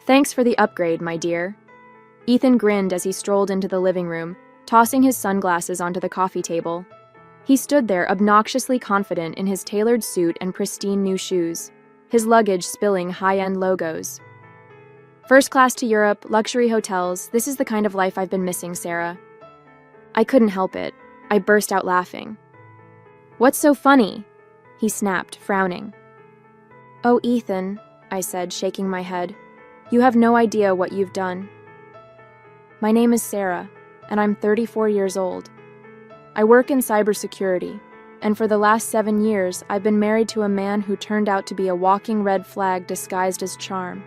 Thanks for the upgrade, my dear. Ethan grinned as he strolled into the living room, tossing his sunglasses onto the coffee table. He stood there obnoxiously confident in his tailored suit and pristine new shoes, his luggage spilling high-end logos. First class to Europe, luxury hotels, this is the kind of life I've been missing, Sarah. I couldn't help it. I burst out laughing. What's so funny? He snapped, frowning. Oh, Ethan, I said, shaking my head. You have no idea what you've done. My name is Sarah, and I'm 34 years old. I work in cybersecurity, and for the last 7 years, I've been married to a man who turned out to be a walking red flag disguised as charm.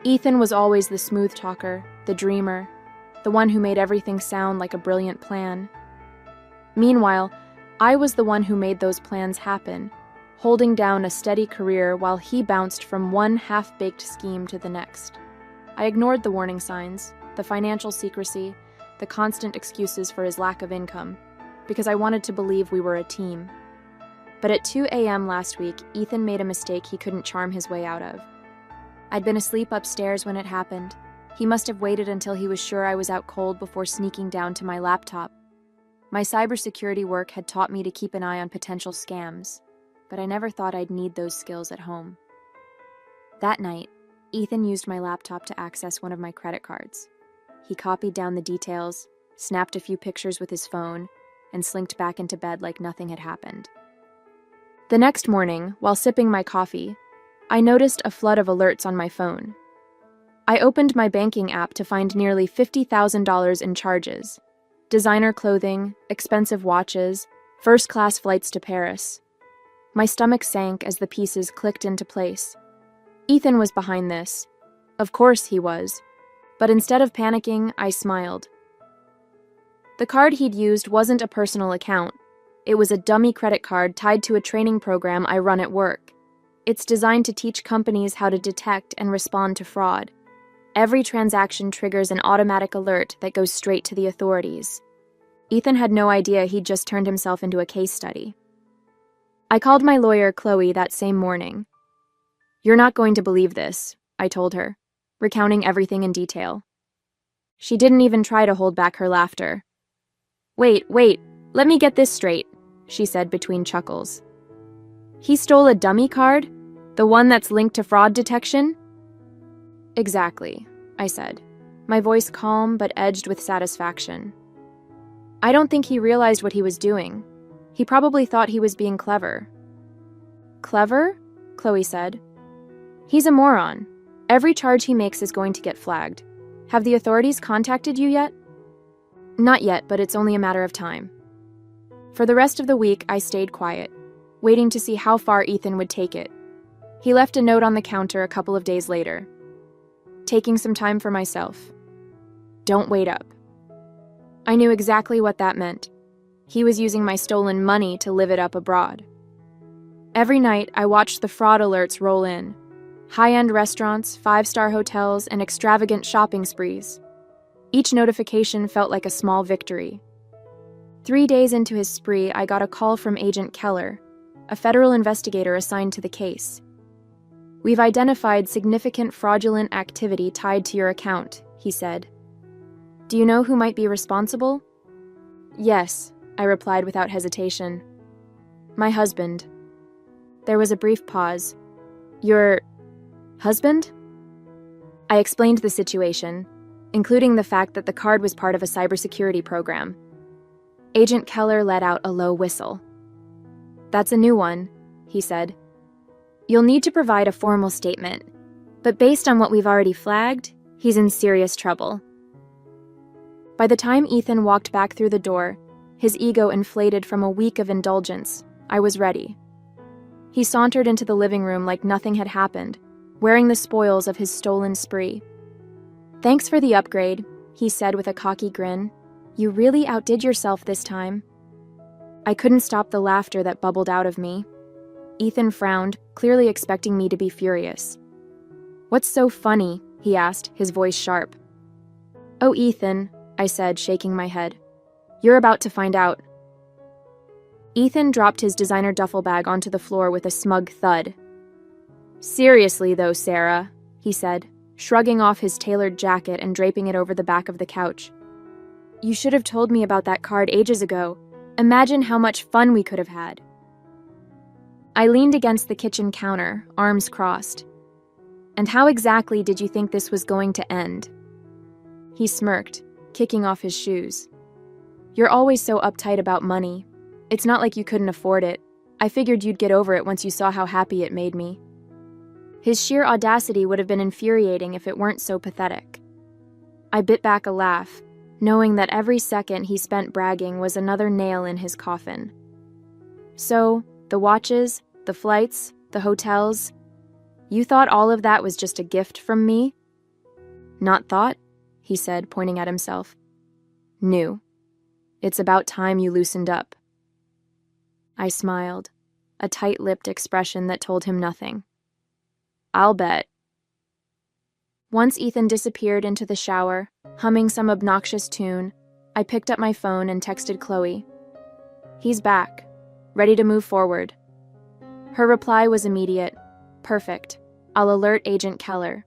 Ethan was always the smooth talker, the dreamer, the one who made everything sound like a brilliant plan. Meanwhile, I was the one who made those plans happen, holding down a steady career while he bounced from one half-baked scheme to the next. I ignored the warning signs, the financial secrecy, the constant excuses for his lack of income, because I wanted to believe we were a team. But at 2 a.m. last week, Ethan made a mistake he couldn't charm his way out of. I'd been asleep upstairs when it happened. He must have waited until he was sure I was out cold before sneaking down to my laptop. My cybersecurity work had taught me to keep an eye on potential scams, but I never thought I'd need those skills at home. That night, Ethan used my laptop to access one of my credit cards. He copied down the details, snapped a few pictures with his phone, and slinked back into bed like nothing had happened. The next morning, while sipping my coffee, I noticed a flood of alerts on my phone. I opened my banking app to find nearly $50,000 in charges. Designer clothing, expensive watches, first-class flights to Paris. My stomach sank as the pieces clicked into place. Ethan was behind this. Of course he was. But instead of panicking, I smiled. The card he'd used wasn't a personal account. It was a dummy credit card tied to a training program I run at work. It's designed to teach companies how to detect and respond to fraud. Every transaction triggers an automatic alert that goes straight to the authorities. Ethan had no idea he'd just turned himself into a case study. I called my lawyer, Chloe, that same morning. You're not going to believe this, I told her, recounting everything in detail. She didn't even try to hold back her laughter. Wait, let me get this straight, she said between chuckles. He stole a dummy card? The one that's linked to fraud detection? Exactly, I said, my voice calm but edged with satisfaction. I don't think he realized what he was doing. He probably thought he was being clever. Clever? Chloe said. He's a moron. Every charge he makes is going to get flagged. Have the authorities contacted you yet? Not yet, but it's only a matter of time. For the rest of the week, I stayed quiet, waiting to see how far Ethan would take it. He left a note on the counter a couple of days later. Taking some time for myself. Don't wait up. I knew exactly what that meant. He was using my stolen money to live it up abroad. Every night, I watched the fraud alerts roll in. High-end restaurants, 5-star hotels, and extravagant shopping sprees. Each notification felt like a small victory. 3 days into his spree, I got a call from Agent Keller, a federal investigator assigned to the case. We've identified significant fraudulent activity tied to your account, he said. Do you know who might be responsible? Yes, I replied without hesitation. My husband. There was a brief pause. Your husband? I explained the situation, including the fact that the card was part of a cybersecurity program. Agent Keller let out a low whistle. That's a new one, he said. You'll need to provide a formal statement, but based on what we've already flagged, he's in serious trouble. By the time Ethan walked back through the door, his ego inflated from a week of indulgence, I was ready. He sauntered into the living room like nothing had happened, wearing the spoils of his stolen spree. Thanks for the upgrade, he said with a cocky grin. You really outdid yourself this time. I couldn't stop the laughter that bubbled out of me. Ethan frowned, clearly expecting me to be furious. What's so funny? He asked, his voice sharp. Oh, Ethan, I said, shaking my head. You're about to find out. Ethan dropped his designer duffel bag onto the floor with a smug thud. Seriously though, Sarah, he said, shrugging off his tailored jacket and draping it over the back of the couch. "You should have told me about that card ages ago. Imagine how much fun we could have had." I leaned against the kitchen counter, arms crossed. "And how exactly did you think this was going to end?" He smirked, kicking off his shoes. "You're always so uptight about money. It's not like you couldn't afford it. I figured you'd get over it once you saw how happy it made me." His sheer audacity would have been infuriating if it weren't so pathetic. I bit back a laugh, knowing that every second he spent bragging was another nail in his coffin. "So, the watches, the flights, the hotels, you thought all of that was just a gift from me?" "Not thought," he said, pointing at himself. "Knew. It's about time you loosened up." I smiled, a tight-lipped expression that told him nothing. "I'll bet." Once Ethan disappeared into the shower, humming some obnoxious tune, I picked up my phone and texted Chloe. "He's back, ready to move forward." Her reply was immediate. "Perfect. I'll alert Agent Keller."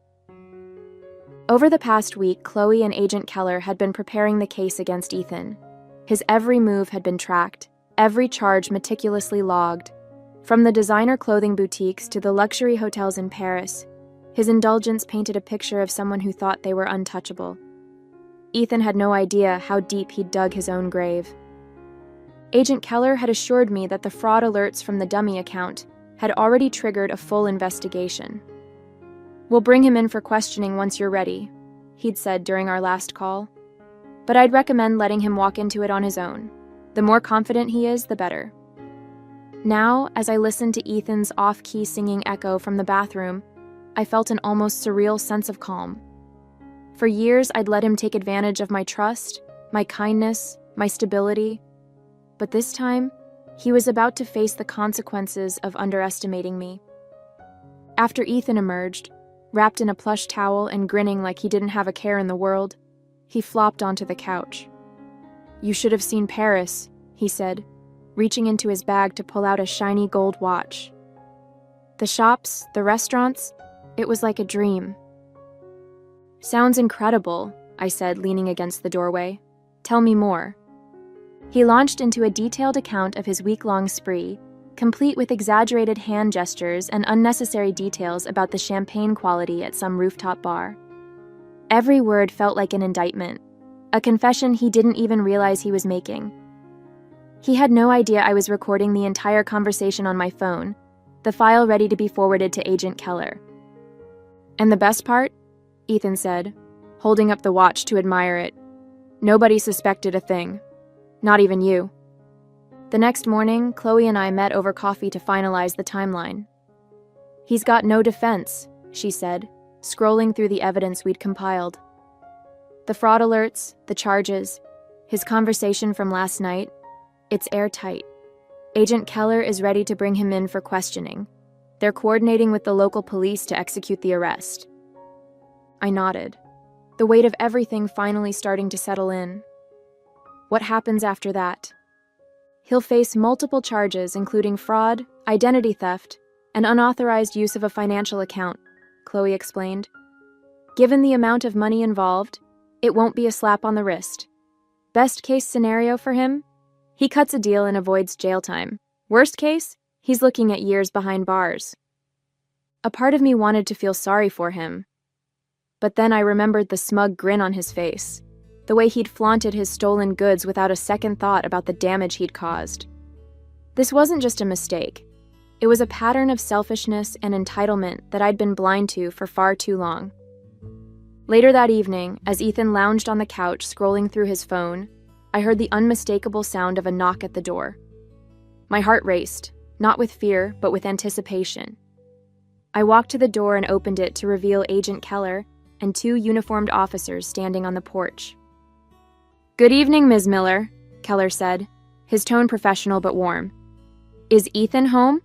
Over the past week, Chloe and Agent Keller had been preparing the case against Ethan. His every move had been tracked, every charge meticulously logged. From the designer clothing boutiques to the luxury hotels in Paris, his indulgence painted a picture of someone who thought they were untouchable. Ethan had no idea how deep he'd dug his own grave. Agent Keller had assured me that the fraud alerts from the dummy account had already triggered a full investigation. "We'll bring him in for questioning once you're ready," he'd said during our last call. "But I'd recommend letting him walk into it on his own. The more confident he is, the better." Now, as I listened to Ethan's off-key singing echo from the bathroom, I felt an almost surreal sense of calm. For years, I'd let him take advantage of my trust, my kindness, my stability. But this time, he was about to face the consequences of underestimating me. After Ethan emerged, wrapped in a plush towel and grinning like he didn't have a care in the world, he flopped onto the couch. "You should have seen Paris," he said, reaching into his bag to pull out a shiny gold watch. "The shops, the restaurants, it was like a dream." "Sounds incredible," I said, leaning against the doorway. "Tell me more." He launched into a detailed account of his week-long spree, complete with exaggerated hand gestures and unnecessary details about the champagne quality at some rooftop bar. Every word felt like an indictment, a confession he didn't even realize he was making. He had no idea I was recording the entire conversation on my phone, the file ready to be forwarded to Agent Keller. "And the best part?" Ethan said, holding up the watch to admire it. "Nobody suspected a thing. Not even you." The next morning, Chloe and I met over coffee to finalize the timeline. "He's got no defense," she said, scrolling through the evidence we'd compiled. "The fraud alerts, the charges, his conversation from last night, it's airtight. Agent Keller is ready to bring him in for questioning. They're coordinating with the local police to execute the arrest." I nodded, the weight of everything finally starting to settle in. "What happens after that?" "He'll face multiple charges, including fraud, identity theft, and unauthorized use of a financial account," Chloe explained. "Given the amount of money involved, it won't be a slap on the wrist. Best case scenario for him? He cuts a deal and avoids jail time. Worst case? He's looking at years behind bars." A part of me wanted to feel sorry for him. But then I remembered the smug grin on his face, the way he'd flaunted his stolen goods without a second thought about the damage he'd caused. This wasn't just a mistake. It was a pattern of selfishness and entitlement that I'd been blind to for far too long. Later that evening, as Ethan lounged on the couch scrolling through his phone, I heard the unmistakable sound of a knock at the door. My heart raced, not with fear, but with anticipation. I walked to the door and opened it to reveal Agent Keller and two uniformed officers standing on the porch. "Good evening, Ms. Miller," Keller said, his tone professional but warm. "Is Ethan home?"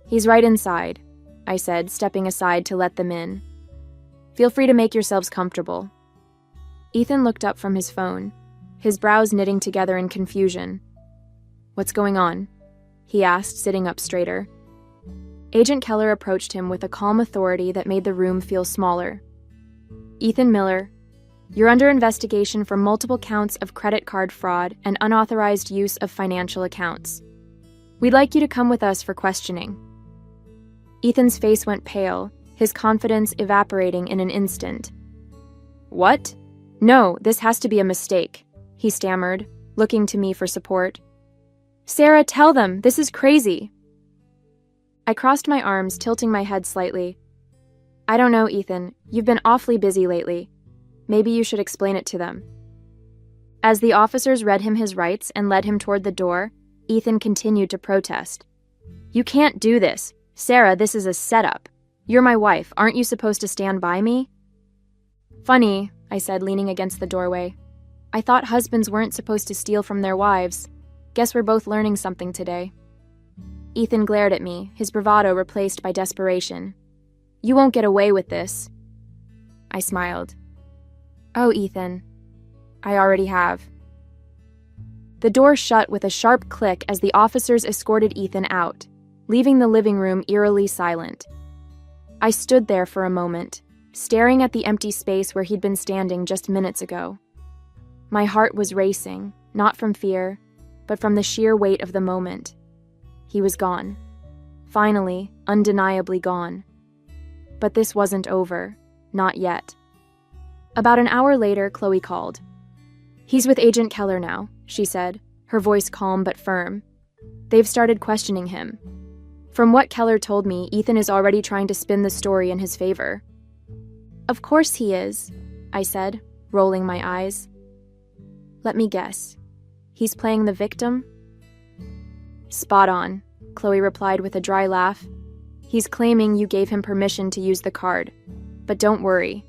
"He's right inside," I said, stepping aside to let them in. "Feel free to make yourselves comfortable." Ethan looked up from his phone, his brows knitting together in confusion. "What's going on?" he asked, sitting up straighter. Agent Keller approached him with a calm authority that made the room feel smaller. Ethan Miller, you're under investigation for multiple counts of credit card fraud and unauthorized use of financial accounts. We'd like you to come with us for questioning. Ethan's face went pale, his confidence evaporating in an instant. What? No, this has to be a mistake, he stammered, looking to me for support. Sarah, tell them, this is crazy. I crossed my arms, tilting my head slightly. I don't know, Ethan. You've been awfully busy lately. Maybe you should explain it to them. As the officers read him his rights and led him toward the door, Ethan continued to protest. You can't do this. Sarah, this is a setup. You're my wife. Aren't you supposed to stand by me? Funny, I said, leaning against the doorway. I thought husbands weren't supposed to steal from their wives. Guess we're both learning something today. Ethan glared at me, his bravado replaced by desperation. You won't get away with this. I smiled. Oh, Ethan. I already have. The door shut with a sharp click as the officers escorted Ethan out, leaving the living room eerily silent. I stood there for a moment, staring at the empty space where he'd been standing just minutes ago. My heart was racing, not from fear, but from the sheer weight of the moment. He was gone. Finally, undeniably gone. But this wasn't over. Not yet. About an hour later, Chloe called. He's with Agent Keller now, she said, her voice calm but firm. They've started questioning him. From what Keller told me, Ethan is already trying to spin the story in his favor. Of course he is, I said, rolling my eyes. Let me guess. He's playing the victim? Spot on, Chloe replied with a dry laugh. He's claiming you gave him permission to use the card. But don't worry.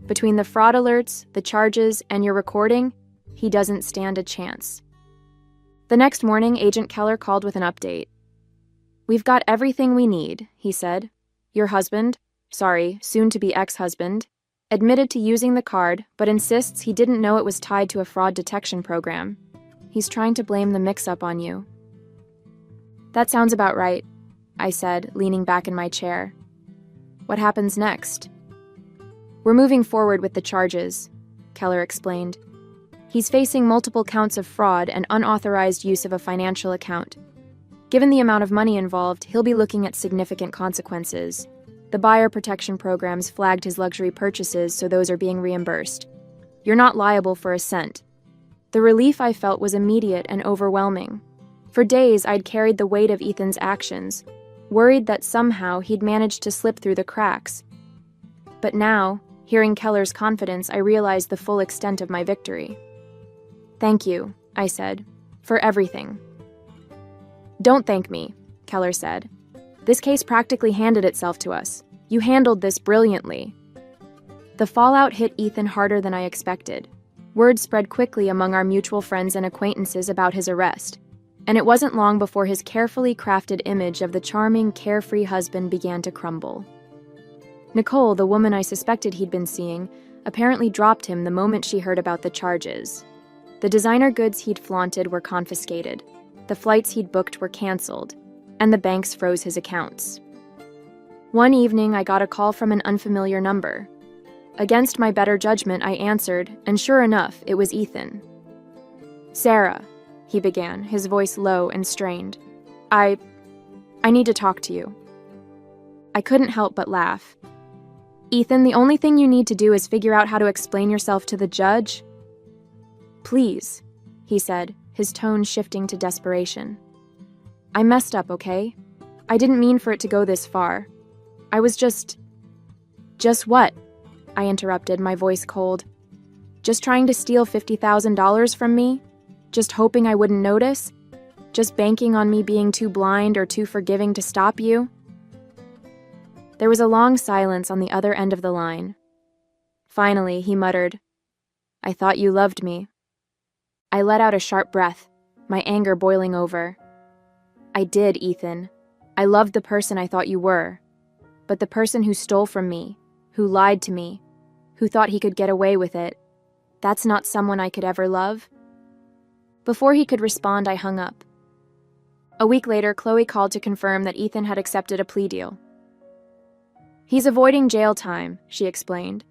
Between the fraud alerts, the charges, and your recording, he doesn't stand a chance. The next morning, Agent Keller called with an update. We've got everything we need, he said. Your husband, soon-to-be ex-husband, admitted to using the card, but insists he didn't know it was tied to a fraud detection program. He's trying to blame the mix-up on you. That sounds about right, I said, leaning back in my chair. What happens next? We're moving forward with the charges, Keller explained. He's facing multiple counts of fraud and unauthorized use of a financial account. Given the amount of money involved, he'll be looking at significant consequences. The buyer protection programs flagged his luxury purchases, so those are being reimbursed. You're not liable for a cent. The relief I felt was immediate and overwhelming. For days, I'd carried the weight of Ethan's actions, worried that somehow he'd managed to slip through the cracks. But now, hearing Keller's confidence, I realized the full extent of my victory. Thank you, I said, for everything. Don't thank me, Keller said. This case practically handed itself to us. You handled this brilliantly. The fallout hit Ethan harder than I expected. Word spread quickly among our mutual friends and acquaintances about his arrest, and it wasn't long before his carefully crafted image of the charming, carefree husband began to crumble. Nicole, the woman I suspected he'd been seeing, apparently dropped him the moment she heard about the charges. The designer goods he'd flaunted were confiscated, the flights he'd booked were canceled, and the banks froze his accounts. One evening, I got a call from an unfamiliar number. Against my better judgment, I answered, and sure enough, it was Ethan. Sarah, he began, his voice low and strained. I need to talk to you. I couldn't help but laugh. Ethan, the only thing you need to do is figure out how to explain yourself to the judge. Please, he said, his tone shifting to desperation. I messed up, okay? I didn't mean for it to go this far. I was just what? I interrupted, my voice cold. Just trying to steal $50,000 from me? Just hoping I wouldn't notice? Just banking on me being too blind or too forgiving to stop you? There was a long silence on the other end of the line. Finally, he muttered, I thought you loved me. I let out a sharp breath, my anger boiling over. I did, Ethan. I loved the person I thought you were. But the person who stole from me, who lied to me, who thought he could get away with it, that's not someone I could ever love. Before he could respond, I hung up. A week later, Chloe called to confirm that Ethan had accepted a plea deal. He's avoiding jail time, she explained,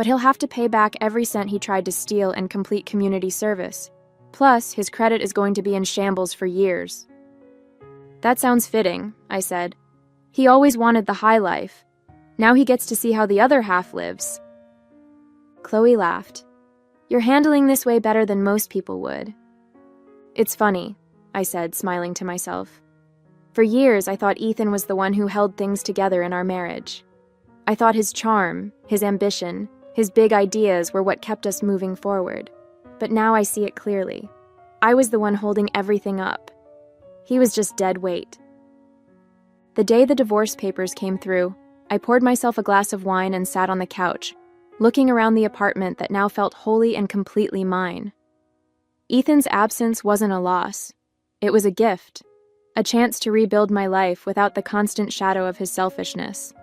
but he'll have to pay back every cent he tried to steal and complete community service. Plus, his credit is going to be in shambles for years. That sounds fitting, I said. He always wanted the high life. Now he gets to see how the other half lives. Chloe laughed. You're handling this way better than most people would. It's funny, I said, smiling to myself. For years, I thought Ethan was the one who held things together in our marriage. I thought his charm, his ambition, his big ideas were what kept us moving forward. But now I see it clearly. I was the one holding everything up. He was just dead weight. The day the divorce papers came through, I poured myself a glass of wine and sat on the couch, looking around the apartment that now felt wholly and completely mine. Ethan's absence wasn't a loss. It was a gift, a chance to rebuild my life without the constant shadow of his selfishness.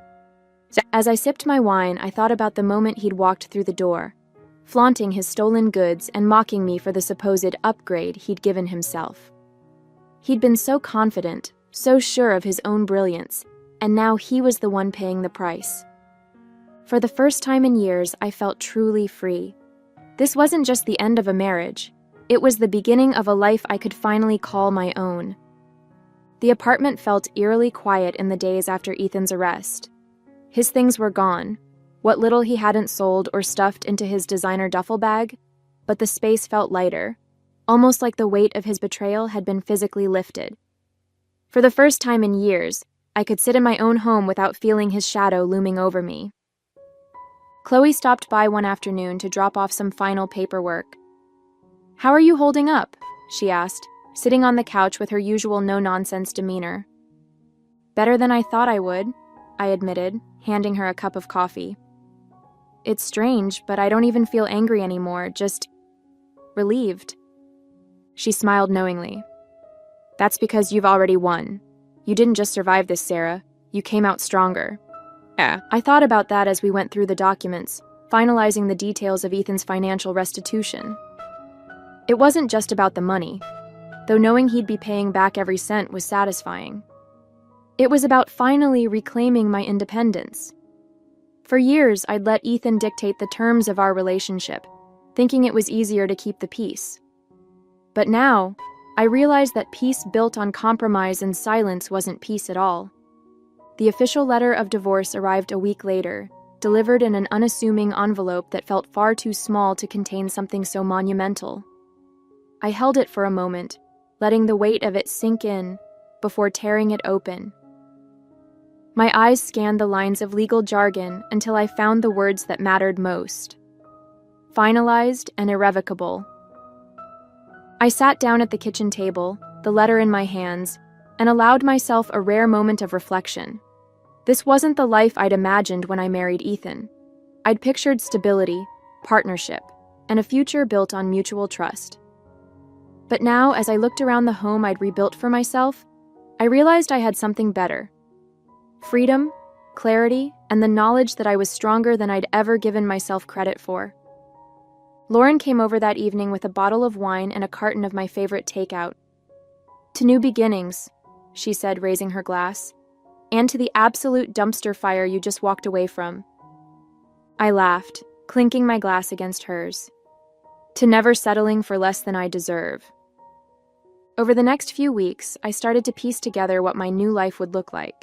As I sipped my wine, I thought about the moment he'd walked through the door, flaunting his stolen goods and mocking me for the supposed upgrade he'd given himself. He'd been so confident, so sure of his own brilliance, and now he was the one paying the price. For the first time in years, I felt truly free. This wasn't just the end of a marriage. It was the beginning of a life I could finally call my own. The apartment felt eerily quiet in the days after Ethan's arrest. His things were gone, what little he hadn't sold or stuffed into his designer duffel bag, but the space felt lighter, almost like the weight of his betrayal had been physically lifted. For the first time in years, I could sit in my own home without feeling his shadow looming over me. Chloe stopped by one afternoon to drop off some final paperwork. "How are you holding up?" she asked, sitting on the couch with her usual no-nonsense demeanor. "Better than I thought I would," I admitted, handing her a cup of coffee. "It's strange, but I don't even feel angry anymore, just relieved." She smiled knowingly. "That's because you've already won. You didn't just survive this, Sarah. You came out stronger." Yeah. I thought about that as we went through the documents, finalizing the details of Ethan's financial restitution. It wasn't just about the money, though knowing he'd be paying back every cent was satisfying. It was about finally reclaiming my independence. For years, I'd let Ethan dictate the terms of our relationship, thinking it was easier to keep the peace. But now, I realized that peace built on compromise and silence wasn't peace at all. The official letter of divorce arrived a week later, delivered in an unassuming envelope that felt far too small to contain something so monumental. I held it for a moment, letting the weight of it sink in before tearing it open. My eyes scanned the lines of legal jargon until I found the words that mattered most. Finalized and irrevocable. I sat down at the kitchen table, the letter in my hands, and allowed myself a rare moment of reflection. This wasn't the life I'd imagined when I married Ethan. I'd pictured stability, partnership, and a future built on mutual trust. But now, as I looked around the home I'd rebuilt for myself, I realized I had something better. Freedom, clarity, and the knowledge that I was stronger than I'd ever given myself credit for. Lauren came over that evening with a bottle of wine and a carton of my favorite takeout. "To new beginnings," she said, raising her glass, "and to the absolute dumpster fire you just walked away from." I laughed, clinking my glass against hers. "To never settling for less than I deserve." Over the next few weeks, I started to piece together what my new life would look like.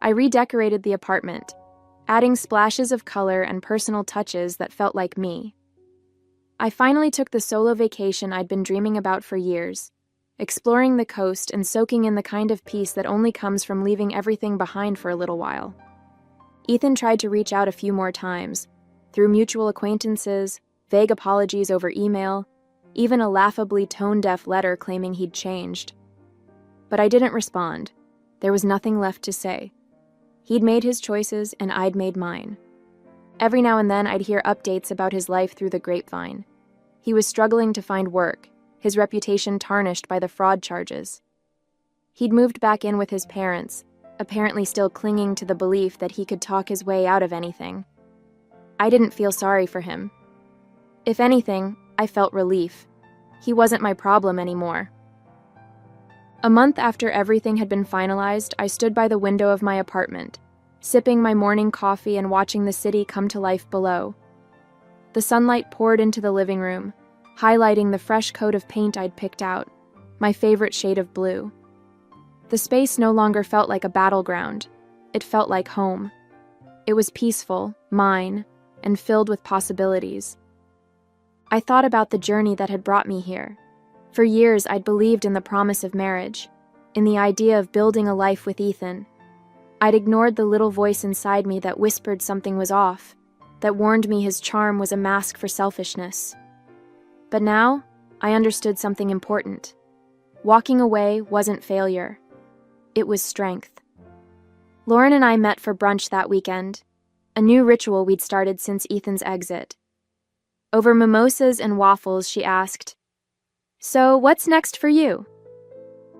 I redecorated the apartment, adding splashes of color and personal touches that felt like me. I finally took the solo vacation I'd been dreaming about for years, exploring the coast and soaking in the kind of peace that only comes from leaving everything behind for a little while. Ethan tried to reach out a few more times, through mutual acquaintances, vague apologies over email, even a laughably tone-deaf letter claiming he'd changed. But I didn't respond. There was nothing left to say. He'd made his choices, and I'd made mine. Every now and then, I'd hear updates about his life through the grapevine. He was struggling to find work, his reputation tarnished by the fraud charges. He'd moved back in with his parents, apparently still clinging to the belief that he could talk his way out of anything. I didn't feel sorry for him. If anything, I felt relief. He wasn't my problem anymore. A month after everything had been finalized, I stood by the window of my apartment, sipping my morning coffee and watching the city come to life below, The sunlight poured into the living room, highlighting the fresh coat of paint I'd picked out, my favorite shade of blue. The space no longer felt like a battleground. It felt like home. It was peaceful, mine, and filled with possibilities. I thought about the journey that had brought me here. For years, I'd believed in the promise of marriage, in the idea of building a life with Ethan. I'd ignored the little voice inside me that whispered something was off, that warned me his charm was a mask for selfishness. But now, I understood something important. Walking away wasn't failure. It was strength. Lauren and I met for brunch that weekend, a new ritual we'd started since Ethan's exit. Over mimosas and waffles, she asked, "So, what's next for you?"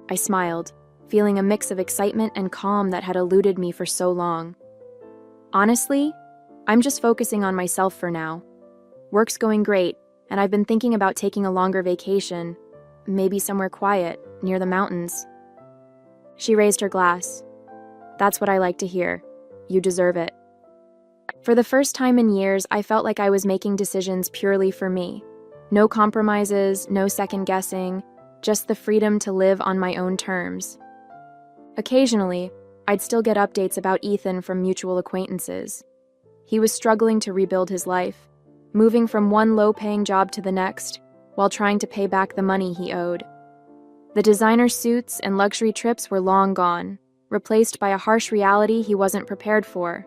I smiled, feeling a mix of excitement and calm that had eluded me for so long. Honestly, I'm just focusing on myself for now. Work's going great, and I've been thinking about taking a longer vacation, maybe somewhere quiet, near the mountains. She raised her glass. "That's what I like to hear. You deserve it." For the first time in years, I felt like I was making decisions purely for me. No compromises, no second guessing, just the freedom to live on my own terms. Occasionally, I'd still get updates about Ethan from mutual acquaintances. He was struggling to rebuild his life, moving from one low-paying job to the next, while trying to pay back the money he owed. The designer suits and luxury trips were long gone, replaced by a harsh reality he wasn't prepared for.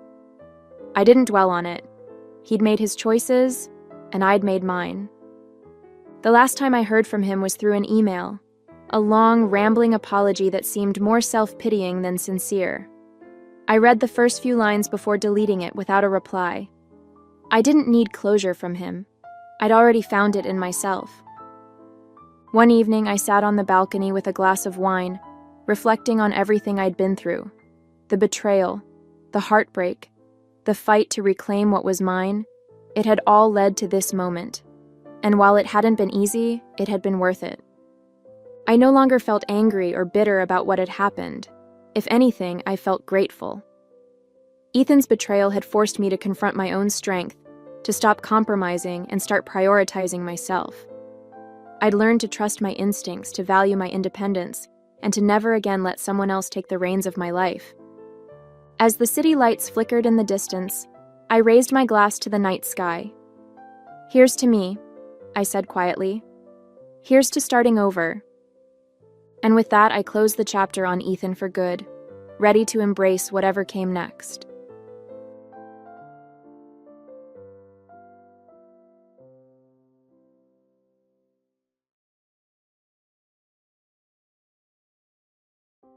I didn't dwell on it. He'd made his choices, and I'd made mine. The last time I heard from him was through an email, a long, rambling apology that seemed more self-pitying than sincere. I read the first few lines before deleting it without a reply. I didn't need closure from him. I'd already found it in myself. One evening, I sat on the balcony with a glass of wine, reflecting on everything I'd been through. The betrayal, the heartbreak, the fight to reclaim what was mine. It had all led to this moment. And while it hadn't been easy, it had been worth it. I no longer felt angry or bitter about what had happened. If anything, I felt grateful. Ethan's betrayal had forced me to confront my own strength, to stop compromising and start prioritizing myself. I'd learned to trust my instincts, to value my independence, and to never again let someone else take the reins of my life. As the city lights flickered in the distance, I raised my glass to the night sky. "Here's to me," I said quietly. "Here's to starting over." And with that, I closed the chapter on Ethan for good, ready to embrace whatever came next.